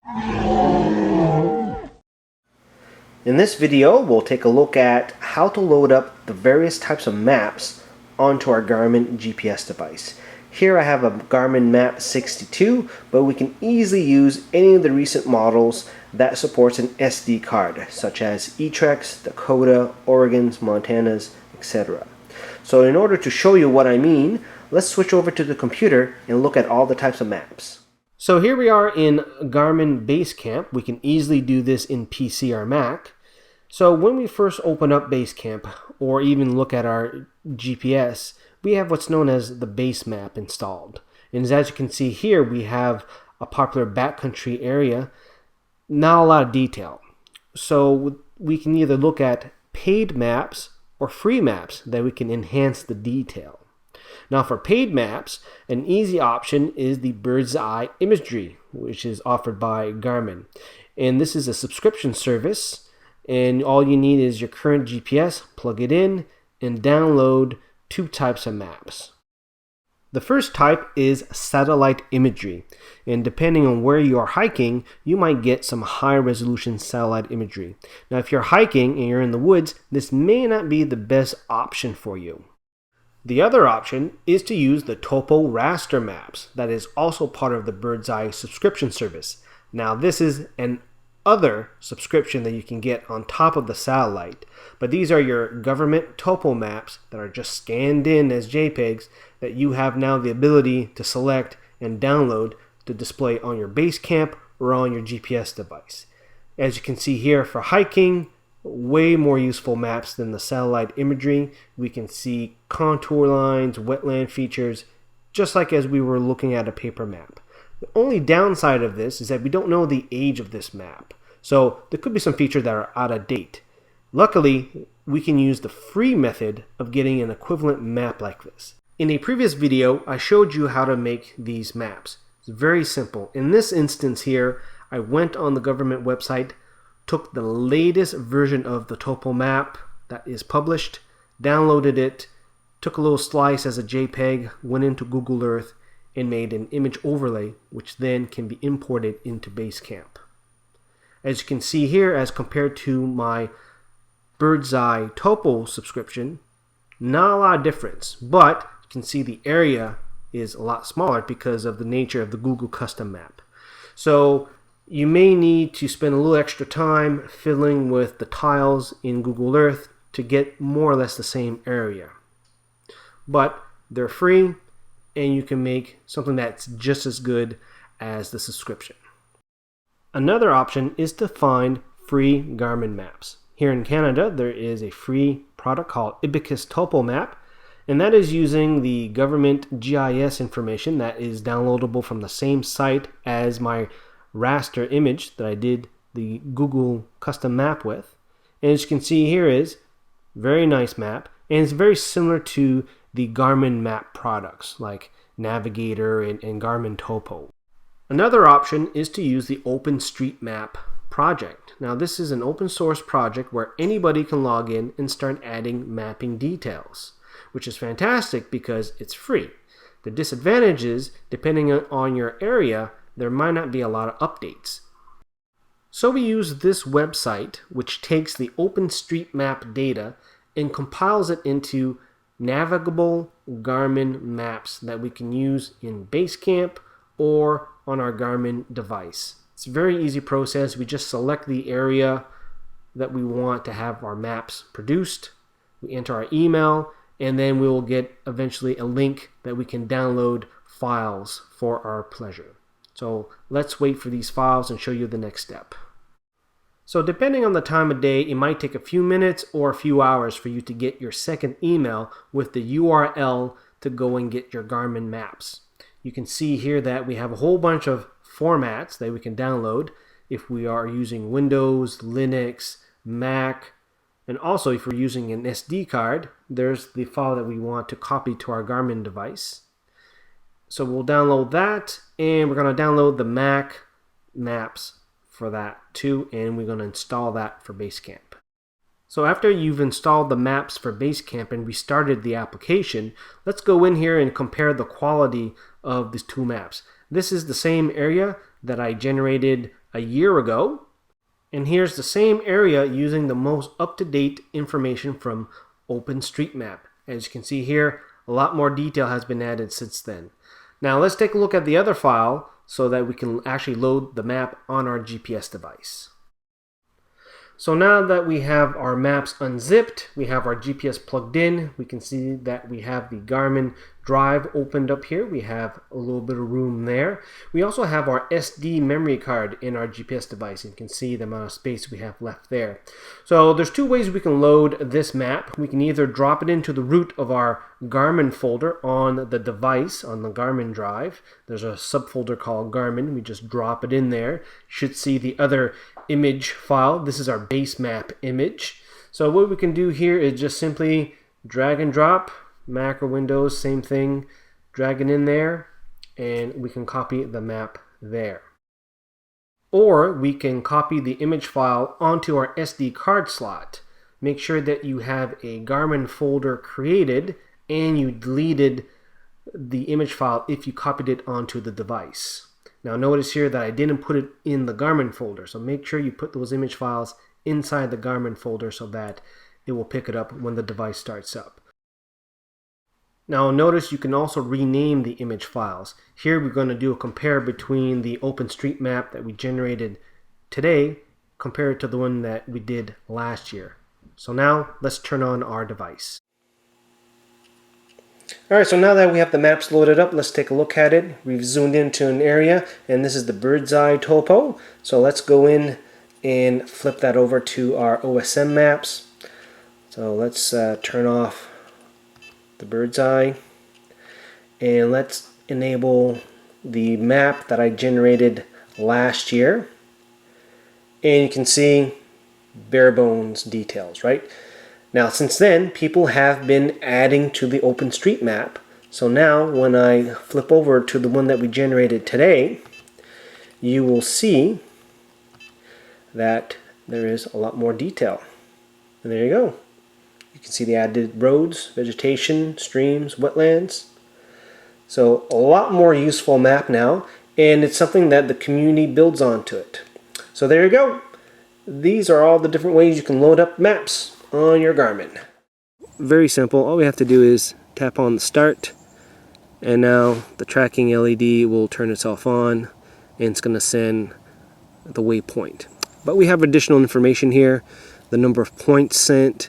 In this video, we'll take a look at how to load up the various types of maps onto our Garmin GPS device. Here I have a Garmin Map 62, but we can easily use any of the recent models that supports an SD card, such as Etrex, Dakota, Oregon's, Montana's, etc. So in order to show you what I mean, let's switch over to the computer and look at all the types of maps. So here we are in Garmin Basecamp. We can easily do this in PC or Mac. So when we first open up Basecamp or even look at our GPS, we have what's known as the base map installed. And as you can see here, we have a popular backcountry area, not a lot of detail. So we can either look at paid maps or free maps that we can enhance the detail. Now for paid maps, an easy option is the Birdseye Imagery, which is offered by Garmin. And this is a subscription service, and all you need is your current GPS, plug it in, and download two types of maps. The first type is satellite imagery, and depending on where you are hiking, you might get some high resolution satellite imagery. Now if you're hiking and you're in the woods, this may not be the best option for you. The other option is to use the Topo raster maps that is also part of the Birdseye subscription service. Now this is an other subscription that you can get on top of the satellite, but these are your government topo maps that are just scanned in as JPEGs that you have now the ability to select and download to display on your Basecamp or on your GPS device. As you can see here, for hiking, way more useful maps than the satellite imagery. We can see contour lines, wetland features, just like as we were looking at a paper map. The only downside of this is that we don't know the age of this map. So there could be some features that are out of date. Luckily, we can use the free method of getting an equivalent map like this. In a previous video, I showed you how to make these maps. It's very simple. In this instance here, I went on the government website, took the latest version of the topo map that is published, downloaded it, took a little slice as a JPEG, went into Google Earth, and made an image overlay, which then can be imported into Basecamp. As you can see here, as compared to my Birdseye Topo subscription, not a lot of difference, but you can see the area is a lot smaller because of the nature of the Google custom map. So you may need to spend a little extra time fiddling with the tiles in Google Earth to get more or less the same area. But they're free, and you can make something that's just as good as the subscription. Another option is to find free Garmin maps. Here in Canada, there is a free product called Ibicus Topo Map, and that is using the government GIS information that is downloadable from the same site as my raster image that I did the Google custom map with. And as you can see here is very nice map, and it's very similar to the Garmin map products like Navigator and Garmin Topo. Another option is to use the OpenStreetMap project. Now this is an open source project where anybody can log in and start adding mapping details, which is fantastic because it's free. The disadvantage is, depending on your area, there might not be a lot of updates. So we use this website, which takes the OpenStreetMap data and compiles it into navigable Garmin maps that we can use in Basecamp or on our Garmin device. It's a very easy process. We just select the area that we want to have our maps produced. We enter our email, and then we will get eventually a link that we can download files for our pleasure. So let's wait for these files and show you the next step. So depending on the time of day, it might take a few minutes or a few hours for you to get your second email with the URL to go and get your Garmin maps. You can see here that we have a whole bunch of formats that we can download if we are using Windows, Linux, Mac, and also if we're using an SD card, there's the file that we want to copy to our Garmin device. So we'll download that, and we're going to download the Mac maps for that too, and we're going to install that for Basecamp. So after you've installed the maps for Basecamp and restarted the application, let's go in here and compare the quality of these two maps. This is the same area. that I generated a year ago. And here's the same area using the most up-to-date information from OpenStreetMap. As you can see here, a lot more detail has been added since then. Now let's take a look at the other file so that we can actually load the map on our GPS device. So now that we have our maps unzipped, we have our GPS plugged in, we can see that we have the Garmin drive opened up here. We have a little bit of room there. We also have our SD memory card in our GPS device. You can see the amount of space we have left there. So there's two ways we can load this map. We can either drop it into the root of our Garmin folder on the device, on the Garmin drive. There's a subfolder called Garmin. We just drop it in there. You should see the other image file. This is our base map image. So what we can do here is just simply drag and drop. Mac or Windows, same thing. Drag it in there and we can copy the map there. Or we can copy the image file onto our SD card slot. Make sure that you have a Garmin folder created and you deleted the image file if you copied it onto the device. Now notice here that I didn't put it in the Garmin folder, so make sure you put those image files inside the Garmin folder so that it will pick it up when the device starts up. Now notice you can also rename the image files. Here we're going to do a compare between the OpenStreetMap that we generated today compared to the one that we did last year. So now let's turn on our device. Alright, so now that we have the maps loaded up, let's take a look at it. We've zoomed into an area and this is the Birdseye Topo. So let's go in and flip that over to our OSM maps. So let's turn off the Birdseye and let's enable the map that I generated last year, and you can see bare bones details, right? Now since then people have been adding to the OpenStreetMap, so now when I flip over to the one that we generated today, you will see that there is a lot more detail. And there you go. You can see the added roads, vegetation, streams, wetlands. So a lot more useful map now, and it's something that the community builds onto it. So there you go. These are all the different ways you can load up maps on your Garmin. Very simple. All we have to do is tap on the start, and now the tracking LED will turn itself on and it's going to send the waypoint. But we have additional information here, the number of points sent,